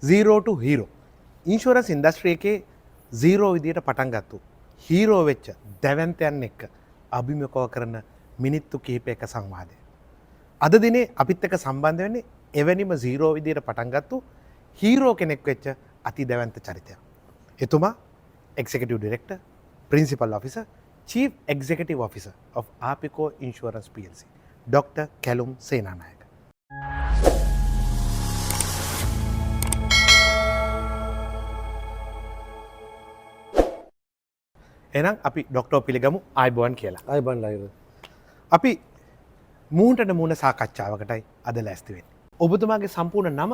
0 to hero. Insurance industry එකේ 0 විදියට පටන් ගත්තු හීරෝ වෙච්ච දැවැන්තයන් එක්ක අභිමුඛව කරන මිනිත්තු කිහිපයක සංවාදය. අද දිනේ අපිත් එක්ක සම්බන්ධ වෙන්නේ එවැනිම 0 විදියට පටන් ගත්තු හීරෝ කෙනෙක් වෙච්ච අති දැවැන්ත චරිතයක්. එතුමා executive director, principal officer, chief executive officer of Apico Insurance PLC, Dr. Kalum Senanayake. එහෙනම් අපි ඩොක්ටර් පිළිගමු ආයිබෝන් කියලා. ආයිබෝන් ලයිව. අපි මූණට මූණ සාකච්ඡාවකටයි අද ලෑස්ති වෙන්නේ. ඔබතුමාගේ සම්පූර්ණ නම?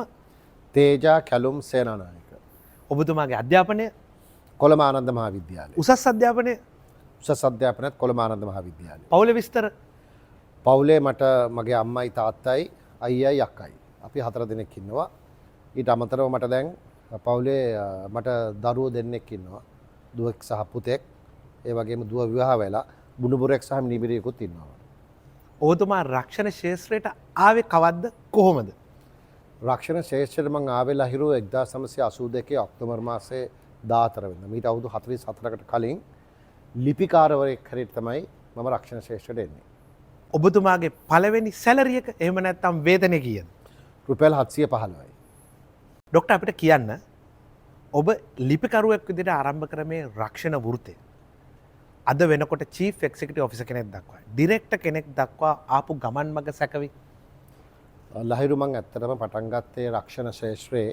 තේජා කැලුම් සේනානායක. ඔබතුමාගේ අධ්‍යාපනය? කොළඹ ආනන්ද මහාවිද්‍යාලය. උසස් අධ්‍යාපනය? උසස් අධ්‍යාපනයත් කොළඹ ආනන්ද මහාවිද්‍යාලය. පවුලේ විස්තර? පවුලේ මට මගේ අම්මයි තාත්තයි අයියයි අක්කයි. අපි 4 දෙනෙක් ඉන්නවා. ඊට අමතරව මට දැන් පවුලේ මට දරුවෝ දෙන්නෙක් ඉන්නවා. දුවෙක් සහ පුතෙක්. ඒ වගේම දුව විවාහ වෙලා බුණුබුරෙක් සහ නිබිරියෙකුත් ඉන්නවා. ඔබතුමා රක්ෂණ ක්ෂේත්‍රයට ආවේ කවද්ද, කොහොමද? රක්ෂණ ක්ෂේත්‍රයට මම ආවේ ලහිරු 1982 ඔක්තෝබර් මාසයේ 14 වෙනිදා. මීට අවුරුදු 44කට කලින් ලිපිකාරවරයෙක් හැටියට තමයි මම රක්ෂණ ක්ෂේත්‍රයට එන්නේ. ඔබතුමාගේ පළවෙනි සැලරි එක එහෙම නැත්නම් වේතනය කීයද? රුපියල් 715යි. ડોක්ටර් අපිට කියන්න, ඔබ ලිපිකරුවෙක් විදිහට ආරම්භ කර මේ රක්ෂණ වෘත්තය අද වෙනකොට චීෆ් එක්සිකියුටිව් ඔෆිසර් කෙනෙක් දක්වා, ඩිරෙක්ටර් කෙනෙක් දක්වා ආපු ගමන් මඟ සැකවි. ලහිරු මං ඇත්තටම පටන් ගත්තේ රක්ෂණ ශාස්ත්‍රයේ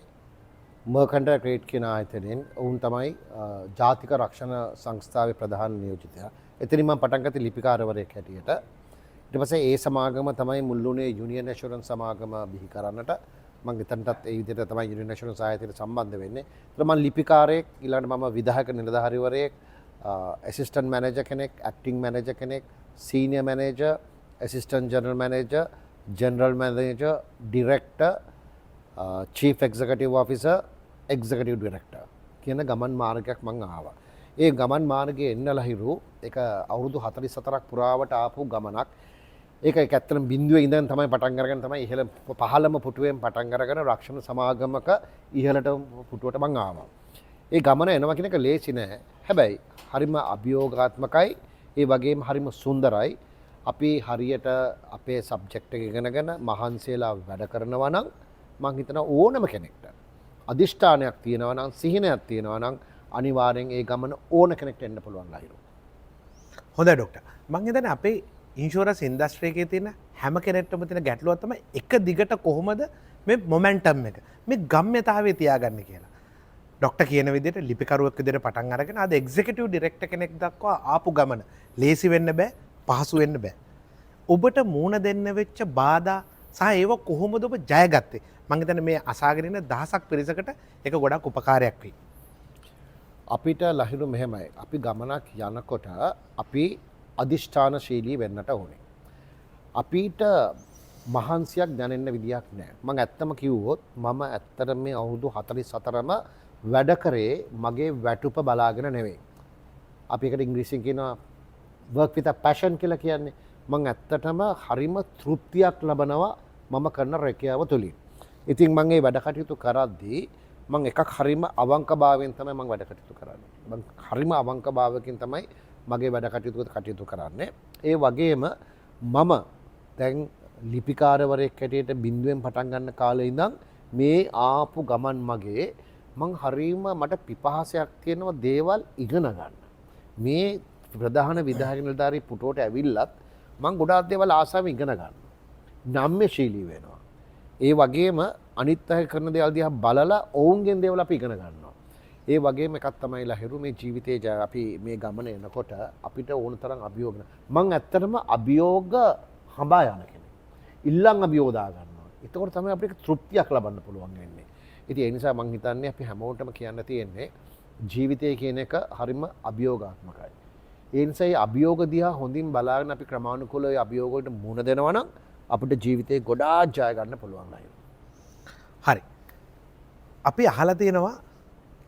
මර්කන්ටයිල් ක්‍රෙඩිට් කියන ආයතනයෙන්. ඔවුන් තමයි ජාතික රක්ෂණ සංස්ථාවේ ප්‍රධාන නියෝජිතයා. එතනින් මම පටන් ගත්තේ ලිපිකාරවරයෙක් හැටියට. ඊට පස්සේ ඒ සමාගම තමයි මුල්ලුනේ යුනියන් ඇෂුරන්ස් සමාගම බිහි කරන්නට. මම එතනටත් ඒ විදිහට තමයි යුනියන් ඇෂුරන්ස් ආයතනයට සම්බන්ධ වෙන්නේ. ඒතර මම ලිපිකාරයෙක්, ඊළඟට මම විධායක නිලධාරීවරයෙක්, ඇසිස්ටන්ට් මැනේජර් කෙනෙක්, ඇක්ටිං මැනේජර් කෙනෙක්, senior manager, assistant general manager, general manager, director, chief executive officer, executive director කියන ගමන් මාර්ගයක් මං ආවා. ඒ ගමන් මාර්ගයේ එන්න ලහිරු ඒක අවුරුදු 44ක් පුරාවට ආපු ගමනක්. ඒක ඇත්තටම බිඳුවේ ඉඳන් තමයි පටන් අරගෙන තමයි ඉහළ පහළම පුටුවෙන් පටන් අරගෙන රක්ෂණ සමාගමක ඉහළට පුටුවට මං ආවා. ඒ ගමන එනවා කියන එක ලේසි නෑ. හැබැයි හරිම අභියෝගාත්මකයි, ඒ වගේම හරිම සුන්දරයි. අපි හරියට අපේ සබ්ජෙක්ට් එක ඉගෙනගෙන මහන්සියලා වැඩ කරනවා නම් මං හිතනවා ඕනම කෙනෙක්ට අදිෂ්ඨානයක් තියෙනවා නම්, සිහිනයක් තියෙනවා නම් අනිවාර්යෙන් ඒ ගමන ඕන කෙනෙක්ට එන්න පුළුවන් ලහිරු. හොඳයි ડોක්ටර්. මං හිතන්නේ අපේ ඉන්ෂුරන්ස් ඉන්ඩස්ට්‍රි එකේ තියෙන හැම කෙනෙක්ටම තියෙන ගැටලුවක් තමයි එක දිගට කොහොමද මේ මොමන්ටම් එක, මේ ගම්‍යතාවය තියාගන්නේ කියලා. ඩොක්ටර් කියන විදිහට ලිපිකරුවෙක් විදිහට පටන් අරගෙන අද එක්සිකියුටිව් ඩිරෙක්ටර් කෙනෙක් දක්වා ආපු ගමන ලේසි වෙන්න බෑ, පහසු වෙන්න බෑ. ඔබට මූණ දෙන්න වෙච්ච බාධා සහ ඒව කොහොමද ඔබ ජයගත්තේ? මම හිතන්නේ මේ අසාගෙන ඉන්න දහසක් පිරිසකට ඒක ගොඩක් උපකාරයක් වෙයි. අපිට ලහිරු මෙහෙමයි. අපි ගමනක් යනකොට අපි අදිෂ්ඨානශීලී වෙන්නට ඕනේ. අපිට මහන්සියක් දැනෙන්න විදියක් නැහැ. මම ඇත්තම කිව්වොත් මම ඇත්තට මේ අවුරුදු 44ම වැඩ කරේ මගේ වැටුප බලාගෙන නෙවෙයි. අපි ඒකට ඉංග්‍රීසියෙන් කියනවා work with a passion කියලා කියන්නේ. මම ඇත්තටම හරිම තෘප්තියක් ලබනවා මම කරන රැකියාව තුළින්. ඉතින් මම මේ වැඩ කටයුතු කරද්දී මම එකක් හරිම අවංකභාවයෙන් තමයි මම වැඩ කටයුතු කරන්නේ. මම හරිම අවංකභාවයෙන් තමයි මගේ වැඩ කටයුතු කරන්නේ. ඒ වගේම මම දැන් ලිපිකාරවරයෙක් හැටියට බිඳුවෙන් පටන් ගන්න කාලේ ඉඳන් මේ ආපු ගමන් මගේ මං හරීම මට පිපාසයක් තියෙනවා දේවල් ඉගෙන ගන්න. මේ ප්‍රධාන විධායක නිලධාරී පුටුවට ඇවිල්ලත් මං ගොඩාක් දේවල් ආසාවෙන් ඉගෙන ගන්නවා. නම්‍යශීලී වෙනවා. ඒ වගේම අනිත් අය කරන දේවල් දිහා බලලා ඔවුන්ගෙන් දේවල් අපි ඉගෙන ගන්නවා. ඒ වගේම එකක් තමයි ලහිරු මේ ජීවිතේ අපි මේ ගමන එනකොට අපිට ඕන තරම් අභියෝග. මං ඇත්තටම අභියෝග හඹා යන කෙනෙක්. ඉල්ලන් අභියෝග දා ගන්නවා. ඒකෝර තමයි අපිට තෘප්තියක් ලබන්න පුළුවන් වෙන්නේ. ඉතින් ඒ නිසා මං හිතන්නේ අපි හැමෝටම කියන්න තියෙන්නේ ජීවිතය කියන එක හරිම අභියෝගාත්මකයි. ඒ නිසා මේ අභියෝග දිහා හොඳින් බලාගෙන අපි ක්‍රමානුකූලව ඒ අභියෝග වලට මුහුණ දෙනවා නම් අපිට ජීවිතේ ගොඩාක් ජය ගන්න පුළුවන් ලයිව. හරි. අපි අහලා තියෙනවා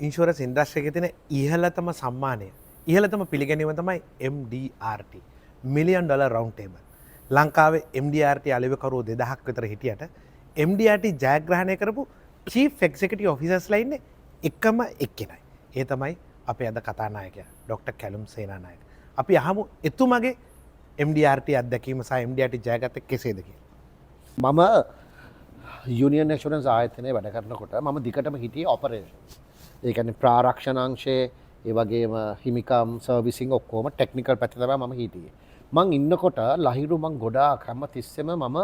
ඉන්ෂුරන්ස් ඉන්ඩස්ට්‍රි එකේ තියෙන ඉහළතම සම්මානය, ඉහළතම පිළිගැනීම තමයි MDRT, million dollar round table. ලංකාවේ MDRT අලෙවිකරුවෝ 2000ක් විතර හිටියට MDRT ජයග්‍රහණය කරපු චීෆ් එක්සිකිටිව් ඔෆිසර්ස්ලා ඉන්නේ එකම එක්කෙනයි. ඒ තමයි අපේ අද කතානායකයා ඩොක්ටර් කැලුම් සේනානායක. අපි අහමු එතුමගේ MDRT අත්දැකීම සහ MDRT ජයගත්තේ කෙසේද කියලා. මම යුනියන් ඇෂුරන්ස් ආයතනයේ වැඩ කරනකොට මම දිගටම හිටියේ ඔපරේෂන්ස්. ඒ කියන්නේ ප්‍රාරක්ෂණාංශයේ ඒ වගේම හිමිකම් සර්විසිං ඔක්කොම ටෙක්නිකල් පැත්තේ තමයි මම හිටියේ. මං ඉන්නකොට ලහිරු මං ගොඩාක් හැම තිස්සෙම මම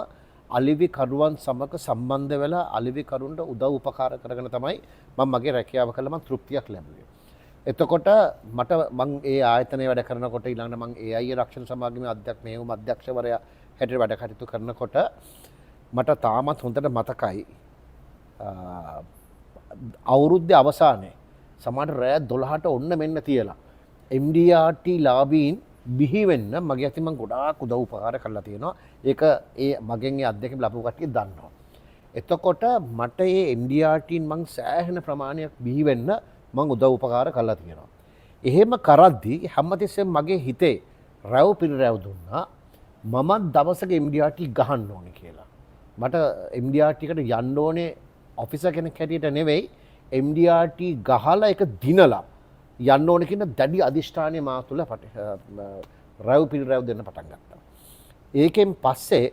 අලිවි කරුවන් සමග සම්බන්ධ වෙලා අලිවි කරුන්ට උදව් උපකාර කරගෙන තමයි මම මගේ රැකියාව කළා. මං තෘප්තියක් ලැබුවේ. එතකොට මට මං ඒ ආයතනයේ වැඩ කරනකොට ඊළඟට මං AI රක්ෂණ සමාගමේ මෙහෙයුම් අධ්‍යක්ෂවරයා හැටියට වැඩ කටයුතු කරනකොට මට තාමත් හොඳට මතකයි අවුරුද්දේ අවසානයේ සමහර රෑ 12ට ඔන්න මෙන්න තියලා MDRT ලාභීන් බිහි වෙන්න මගේ අතින් මම ගොඩාක් උදව් උපකාර කරලා තියෙනවා. ඒක ඒ මගෙන් ඒ අත්දැකීම් ලැබුව කට්ටිය දන්නවා. එතකොට මට මේ MDRT මං සෑහෙන ප්‍රමාණයක් බිහි වෙන්න මං උදව් උපකාර කරලා තියෙනවා. එහෙම කරද්දී හැමතිස්සෙම මගේ හිතේ රැව් පිරරැව් දුන්නා මම දවසක MDRT ගහන්න ඕනේ කියලා. මට MDRT එකට යන්න ඕනේ ඔෆිසර් කෙනෙක් හැටියට නෙවෙයි MDRT ගහලා ඒක දිනලා යන්න ඕනේ කියන දැඩි අදිෂ්ඨානය මා තුළ රැව් පිරරැව් දෙන්න පටන් ගත්තා. ඒකෙන් පස්සේ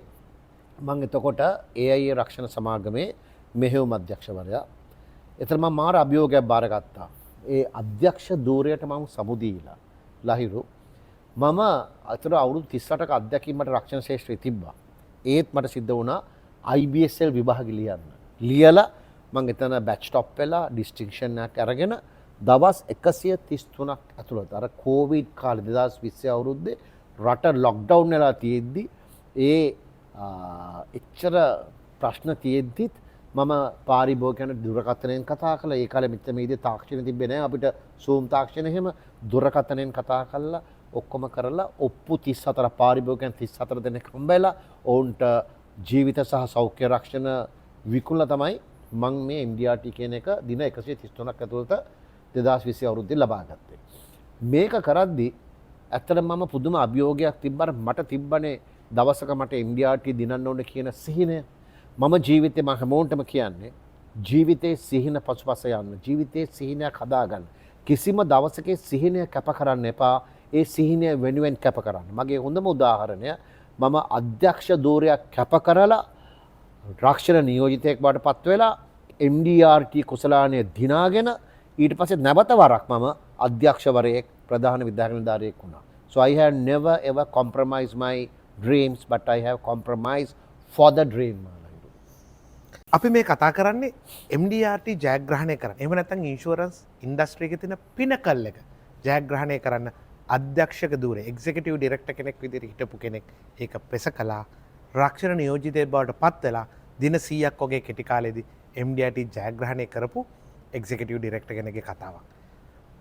මම එතකොට AI රක්ෂණ සමාගමේ මෙහෙයුම් අධ්‍යක්ෂවරයා. එතන මම මාර අභියෝගයක් බාරගත්තා. ඒ අධ්‍යක්ෂ ධූරයට මම සමුදීලා ලහිරු මම අතර අවුරුදු 38ක අධ්‍යක්ෂකව මට රක්ෂණ ශාස්ත්‍රයේ තිබ්බා. ඒත් මට සිද්ධ වුණා IBSL විභාගෙ ලියන්න. ලියලා මම එතන බැච් ටොප් වෙලා ඩිස්ටින්ක්ෂන් එකක් අරගෙන දවස් 133ක් ඇතුළත අර කොවිඩ් කාලේ 2020 අවුරුද්දේ රට ලොක්ඩවුන් වෙලා තියෙද්දි ඒ එච්චර ප්‍රශ්න තියෙද්දිත් මම පාරිභෝගිකයන් දුරකථනයෙන් කතා කළා. ඒ කාලේ මෙච්චර මේදී තාක්ෂණ තිබ්බේ නැහැ. අපිට Zoom තාක්ෂණ එහෙම දුරකථනයෙන් කතා කළා. ඔක්කොම කරලා ඔප්පු 34 පාරිභෝගිකයන් 34 දෙනෙක් හම්බෙලා ඔවුන්ට ජීවිත සහ සෞඛ්‍ය රක්ෂණ විකුණලා තමයි මම මේ MDRT කියන එක දින 133ක් ඇතුළත 2020 අවුරුද්දේ ලබා ගත්තේ. මේක කරද්දී ඇත්තටම මම පුදුම අභියෝගයක් තිබ්බා. මට තිබ්බනේ දවසක මට MDRT දිනන්න ඕනේ කියන සිහිනය. මම ජීවිතේ මම හැමෝටම කියන්නේ ජීවිතේ සිහින පසුපස යන්න. ජීවිතේ සිහිනයක් හදාගන්න. කිසිම දවසක සිහිනය කැප කරන්න එපා. ඒ සිහිනය වෙනුවෙන් කැප කරන්න. මගේ හොඳම උදාහරණය මම අධ්‍යක්ෂ ධූරයක් කැප කරලා රක්ෂණ නියෝජිතයෙක් බවට පත් වෙලා MDRT කුසලානය දිනාගෙන ඊට පස්සේ නැවත වරක් මම අධ්‍යක්ෂවරයෙක් ප්‍රධාන විද්‍යාඥ නිලධාරියෙක් වුණා. So I have never ever compromised my dreams but I have compromised for the dream. අපි මේ කතා කරන්නේ MDRT ජයග්‍රහණය කරන්න. එහෙම නැත්නම් ඉන්ෂුරන්ස් ඉන්ඩස්ට්‍රි එකේ තියෙන පිනකල් එක ජයග්‍රහණය කරන්න අධ්‍යක්ෂක ධූරය එක්සිකියුටිව් ඩිරෙක්ටර් කෙනෙක් විදිහට හිටපු කෙනෙක් ඒක පෙස කළා. රක්ෂණ නියෝජිතයෙක් බවට පත් වෙලා දින 100ක් වගේ කෙටි කාලෙදී MDRT ජයග්‍රහණය කරපු එක්සිකියුටිව් ඩිරෙක්ටර් කෙනෙක්ගේ කතාවක්.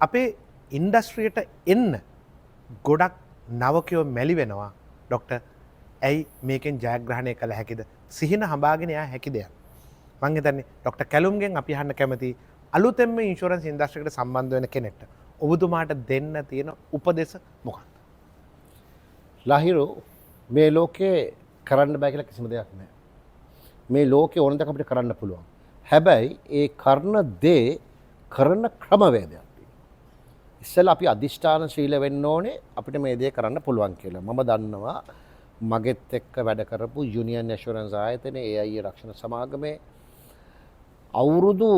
අපේ ඉන්ඩස්ට්‍රියට එන්න ගොඩක් නවකයෝ මැලි වෙනවා. ડોක්ටර් ඇයි මේකෙන් ජයග්‍රහණය කළ හැකිද? සිහින හඹාගෙන යා හැකි දෙයක්. මම හිතන්නේ ડોක්ටර් කැලුම්ගෙන් අපි අහන්න කැමති අලුතෙන්ම ඉන්ෂුරන්ස් ඉන්ඩස්ට්‍රි එකට සම්බන්ධ වෙන කෙනෙක්ට ඔබතුමාට දෙන්න තියෙන උපදෙස් මොකක්ද? ලහිරු මේ ලෝකේ කරන්න බෑ කියලා කිසිම දෙයක් නැහැ. මේ ලෝකේ ඕන දෙයක් අපිට කරන්න පුළුවන්. හැබැයි ඒ කරන දේ කරන ක්‍රමවේදයක් තියෙනවා. ඉස්සෙල්ලා අපි අදිෂ්ඨානශීල වෙන්න ඕනේ අපිට මේ දේ කරන්න පුළුවන් කියලා. මම දන්නවා මගෙත් එක්ක වැඩ කරපු යුනියන් ඇෂුරන්ස් ආයතනයේ AI රක්ෂණ සමාගමේ අවුරුදු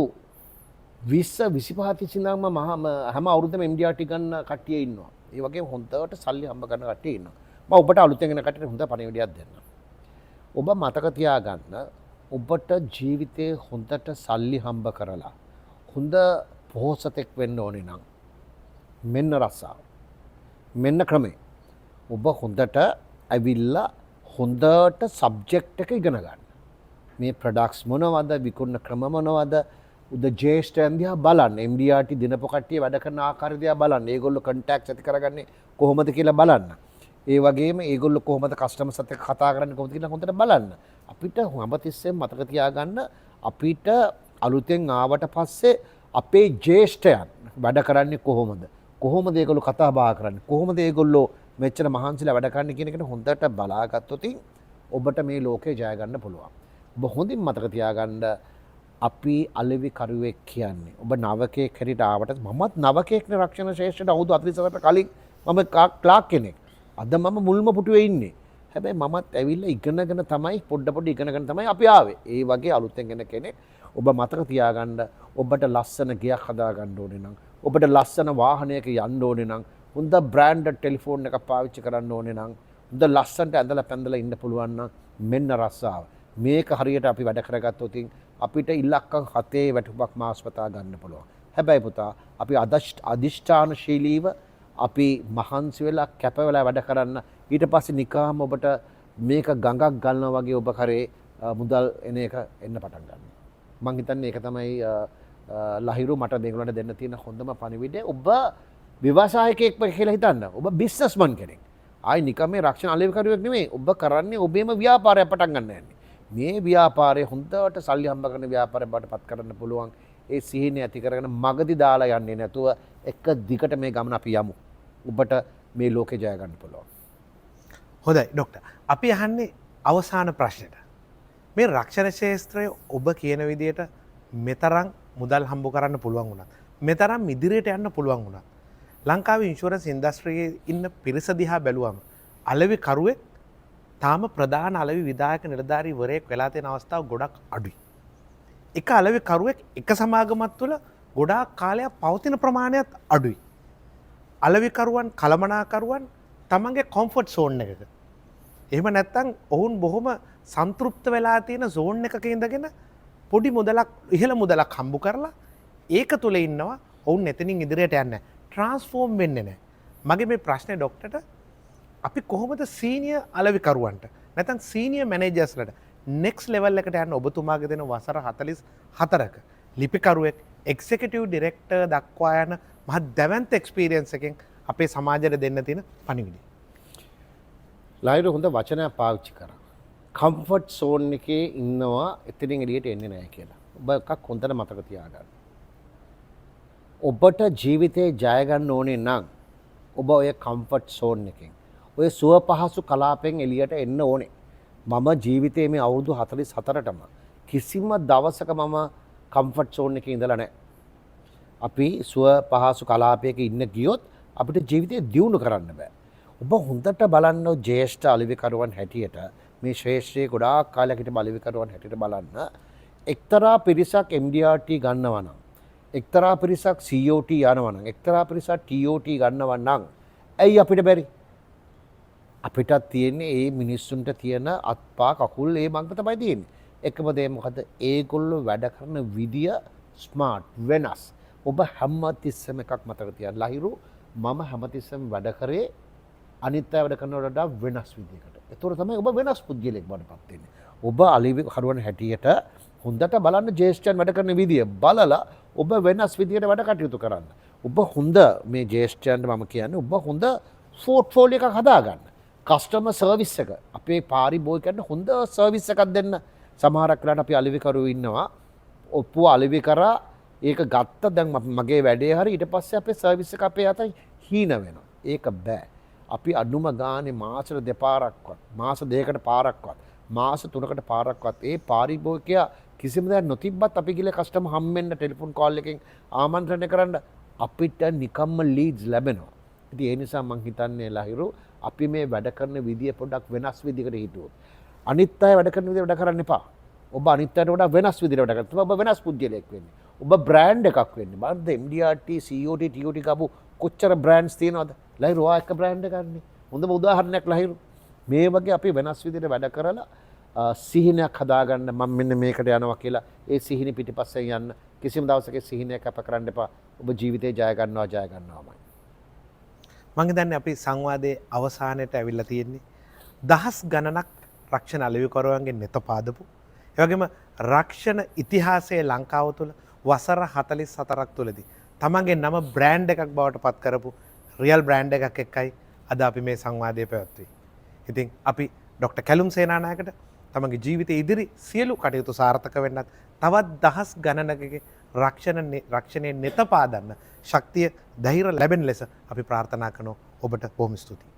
20 25 ඉඳන්ම හැම අවුරුද්දම MDRT ගන්න කට්ටිය ඉන්නවා. ඒ වගේම හොඳට සල්ලි හම්බ කරන කට්ටිය ඉන්නවා. මම ඔබට අලුතෙන් එන කට්ටියට හොඳ පණිවිඩයක් දෙන්නම්. ඔබ මතක තියාගන්න ඔබට ජීවිතේ හොඳට සල්ලි හම්බ කරලා හොඳ පොහොසතෙක් වෙන්න ඕනේ නම් මෙන්න රස්සාව. මෙන්න ක්‍රමය. ඔබ හොඳට ඇවිල්ලා හොඳට සබ්ජෙක්ට් එක ඉගෙන ගන්න. මේ ප්‍රොඩක්ට්ස් මොනවද, විකුණන ක්‍රම මොනවද, උද ජේෂ්ඨයන් දිහා බලන්න. MDRT දිනපො කට්ටිය වැඩ කරන ආකාරය දිහා බලන්න. ඒගොල්ලෝ කන්ටැක්ට්ස් ඇති කරගන්නේ කොහොමද කියලා බලන්න. ඒ වගේම ඒගොල්ලෝ කොහොමද කස්ටමර්ස් එක්ක කතා කරන්නේ කොහොමද කියලා හොඳට බලන්න. අපිට හැමතිස්සෙම මතක තියාගන්න අපිට අලුතෙන් ආවට පස්සේ අපේ ජේෂ්ඨයන් වැඩ කරන්නේ කොහොමද? කොහොමද ඒගොල්ලෝ කතා බහ කරන්නේ? කොහොමද ඒගොල්ලෝ මෙච්චර මහන්සිලා වැඩ කරන්නේ කියන එකට හොඳට බලාගත්තොත් ඔබට මේ ලෝකේ ජය ගන්න පුළුවන්. ඔබ හොඳින් මතක තියාගන්න අපි අලෙවි කරුවෙක් කියන්නේ. ඔබ නවකයෙක් හැටියට ආවට මමත් නවකයෙක්නේ රක්ෂණ ශේෂ්ත්‍රයට අවුරුදු 47කට කලින් මම ක්ලාක් කෙනෙක්. අද මම මුල්ම පුටුවේ ඉන්නේ. හැබැයි මමත් ඇවිල්ලා ඉගෙනගෙන තමයි පොඩ ඉගෙනගෙන තමයි අපි ආවේ. ඒ වගේ අලුතෙන් එන කෙනෙක්. ඔබ මතක තියාගන්න ඔබට ලස්සන ගෙයක් හදාගන්න ඕනේ නම් ඔබට ලස්සන වාහනයක යන්න ඕනේ නම් හොඳ බ්‍රෑන්ඩඩ් ටෙලිෆෝන් එකක් පාවිච්චි කරන්න ඕනේ නම් හොඳ ලස්සනට ඇඳලා පැඳලා ඉන්න පුළුවන් නම් මෙන්න රස්සාව. මේක හරියට අපි වැඩ කරගත්තොත් අපිට ඉලක්කම් 7 වැටුපක් මාස්පතා ගන්න පුළුවන්. හැබැයි පුතා අපි අදිෂ්ඨානශීලීව අපි මහන්සි වෙලා කැප වෙලා වැඩ කරන්න ඊට පස්සේ නිකාම ඔබට මේක ගඟක් ගන්නවා වගේ ඔබ කරේ මුදල් එන එක එන්න පටන් ගන්නවා. මං හිතන්නේ ඒක තමයි ලහිරු මට මේගොල්ලන්ට දෙන්න තියෙන හොඳම පණිවිඩය. ඔබ ව්‍යවසායකයෙක් කියලා හිතන්න. ඔබ බිස්නස්මන් කෙනෙක්. ආයි නිකම් මේ රක්ෂණ අලෙවිකරුවෙක් නෙමෙයි. ඔබ කරන්නේ ඔබේම ව්‍යාපාරයක් පටන් ගන්න යන්නේ. මේ ව්‍යාපාරය හොඳට සල්ලි හම්බ කරන ව්‍යාපාරයක් බවට පත් කරන්න පුළුවන්. ඒ සිහිනය ඇති කරගෙන මගදී දාලා යන්නේ නැතුව එක දිගට මේ ගමන අපි යමු. ඔබට මේ ලෝකේ ජය ගන්න පුළුවන්. හොඳයි ડોක්ටර්. අපි අහන්නේ අවසාන ප්‍රශ්නෙට. මේ රක්ෂණ ශාස්ත්‍රය ඔබ කියන විදිහට මෙතරම් මුදල් හම්බ කරන්න පුළුවන් වුණත් මෙතරම් ඉදිරියට යන්න පුළුවන් වුණත් ලංකාවේ ඉන්ෂුරන්ස් ඉන්ඩස්ට්‍රියේ ඉන්න පිරිස දිහා බැලුවම අලෙවි කරුවෙක් තාම ප්‍රධාන අලෙවි විධායක නිලධාරීවරයෙක් වෙලා තියෙන අවස්ථාව ගොඩක් අඩුයි. එක අලෙවි කරුවෙක් එක සමාගමක් තුළ ගොඩාක් කාලයක් පවතින ප්‍රමාණයත් අඩුයි. අලෙවි කරුවන් කළමනාකරුවන් තමන්ගේ කොම්ෆර්ට් සෝන් එකක. එහෙම නැත්නම් ඔවුන් බොහොම සන්තෘප්ත වෙලා තියෙන සෝන් එකක ඉඳගෙන පොඩි මුදලක් ඉහළ මුදලක් හම්බ කරලා ඒක තුල ඉන්නවා. ඔවුන් එතනින් ඉදිරියට යන්නේ නැහැ. ට්‍රාන්ස්ෆෝම් වෙන්නේ නැහැ. මගේ මේ ප්‍රශ්නේ ડોක්ටර්ට අපි කොහොමද සීනියර් අලෙවිකරුවන්ට නැත්නම් සීනියර් මැනේජර්ස්ලට නෙක්ස්ට් ලෙවල් එකට යන්න ඔබතුමාගේ දෙන වසර 44ක ලිපිකරුවෙක් එක්සිකියුටිව් ඩිරෙක්ටර් දක්වා යන මහ දැවැන්ත එක්ස්පීරියන්ස් එකෙන් අපේ සමාජයට දෙන්න තියෙන පණිවිඩය. ලයිරු හොඳ වචනයක් පාවිච්චි කරා. කම්ෆර්ට් සෝන් එකේ ඉන්නවා එතනින් එළියට එන්නේ නැහැ කියලා. ඔබ එකක් හොඳට මතක තියාගන්න. ඔබට ජීවිතේ ජය ගන්න ඕනේ නම් ඔබ ඔය කම්ෆර්ට් සෝන් එකෙන් ඔය සුව පහසු කලාපෙන් එළියට එන්න ඕනේ. මම ජීවිතේ මේ අවුරුදු 44ටම කිසිම දවසක මම කම්ෆර්ට් සෝන් එකේ ඉඳලා නැහැ. අපි සුව පහසු කලාපයක ඉන්න ගියොත් අපිට ජීවිතේ දියුණු කරන්න බෑ. ඔබ හොඳට බලන්න ජ්‍යෙෂ්ඨ අලෙවිකරුවන් හැටියට මේ ශ්‍රේෂ්ඨයේ ගොඩාක් කාලයක් හිටපු අලෙවිකරුවන් හැටියට බලන්න එක්තරා පිරිසක් MDRT ගන්නවා නම් එක්තරා පිරිසක් COT යනවා නම් එක්තරා පිරිසක් TOT ගන්නවා නම් ඇයි අපිට බැරි? අපිටත් තියෙන්නේ මේ මිනිස්සුන්ට තියෙන අත්පා කකුල් මේ මඟ තමයි තියෙන්නේ. එකම දේ මොකද? ඒගොල්ලෝ වැඩ කරන විදිය ස්මාර්ට් වෙනස්. ඔබ හැමතිස්සෙම එකක් මතක තියාගන්න. ලහිරු මම හැමතිස්සෙම වැඩ කරේ අනිත් අය වැඩ කරනවට වඩා වෙනස් විදියකට. ඒතකොට තමයි ඔබ වෙනස් පුද්ගලෙක් බවටපත් වෙන්නේ. ඔබ අලෙවිකරුවන් හැටියට හොඳට බලන්න ජ්‍යෙෂ්ඨයන් වැඩ කරන විදිය බලලා ඔබ වෙනස් විදියට වැඩ කටයුතු කරන්න. ඔබ හොඳ මේ ජ්‍යෙෂ්ඨයන්ට මම කියන්නේ ඔබ හොඳ පෝර්ට්ෆෝලියෝ එකක් හදාගන්න. කස්ටමර් සර්විස් එක අපේ පාරිභෝගිකයන්ට හොඳ සර්විස් එකක් දෙන්න. සමහරක් වෙලාවට අපි අලෙවිකරුවෝ ඉන්නවා. ඔප්පුව අලෙවි කරා ඒක ගත්ත දැන් මගේ වැඩේ හරි ඊට පස්සේ අපේ සර්විස් එක අපේ අතයි හීන වෙනවා. ඒක බෑ. අපි අඩුම ගානේ මාසෙට දෙපාරක්වත් මාස දෙකකට පාරක්වත් මාස 3කට පාරක්වත් ඒ පාරිභෝගිකයා කිසිම දෙයක් නොතිබ්බත් අපි ගිහලා කස්ටමර් හම්බෙන්න ටෙලිෆෝන් කෝල් එකෙන් ආමන්ත්‍රණය කරන්න අපිට නිකම්ම ලීඩ්ස් ලැබෙනවා. ඉතින් ඒ නිසා මම හිතන්නේ ලහිරු අපි මේ වැඩ කරන විදිය පොඩ්ඩක් වෙනස් විදිහකට හිතුවොත් අනිත් අය වැඩ කරන විදිහ වැඩ කරන්න එපා. ඔබ අනිත් අයට වඩා වෙනස් විදිහට වැඩ කරන්න. ඔබ වෙනස් පුද්ගලයෙක් වෙන්නේ. ඔබ බ්‍රෑන්ඩ් එකක් වෙන්නේ. බලන්න MDRT COT TOT ගාපු කොච්චර බ්‍රෑන්ඩ්ස් තියෙනවද? ලහිරු ඔයා එක බ්‍රෑන්ඩ් එකක් ගන්න. හොඳම උදාහරණයක් ලහිරු. මේ වගේ අපි වෙනස් විදිහට වැඩ කරලා සිහිනයක් හදාගන්න මම මෙන්න මේකට යනවා කියලා ඒ සිහින පිටිපස්සෙන් යන්න කිසිම දවසක සිහිනයක් අප කරන්න එපා. ඔබ ජීවිතේ ජය ගන්නවාමයි. මම හිතන්නේ අපි සංවාදයේ අවසානයට ඇවිල්ලා තියෙන්නේ. දහස් ගණනක් රක්ෂණ අලෙවිකරුවන්ගේ නෙත පාදපු. ඒ වගේම රක්ෂණ ඉතිහාසයේ ලංකාව තුළ වසර 44ක් තුළදී තමන්ගේ නම බ්‍රෑන්ඩ් එකක් බවට පත් කරපු රියල් බ්‍රෑන්ඩ් එකක් එක්කයි අද අපි මේ සංවාදය පැවැත්වුවේ. ඉතින් අපි ඩොක්ටර් කැලුම් සේනානායකට තමන්ගේ ජීවිතයේ ඉදිරි සියලු කටයුතු සාර්ථක වෙන්නත් තවත් දහස් ගණනකගේ රක්ෂණයේ නෙත පාදන්න ශක්තිය ධෛර්ය ලැබෙන ලෙස අපි ප්‍රාර්ථනා කරනවා. ඔබට බොහොම ස්තුතියි.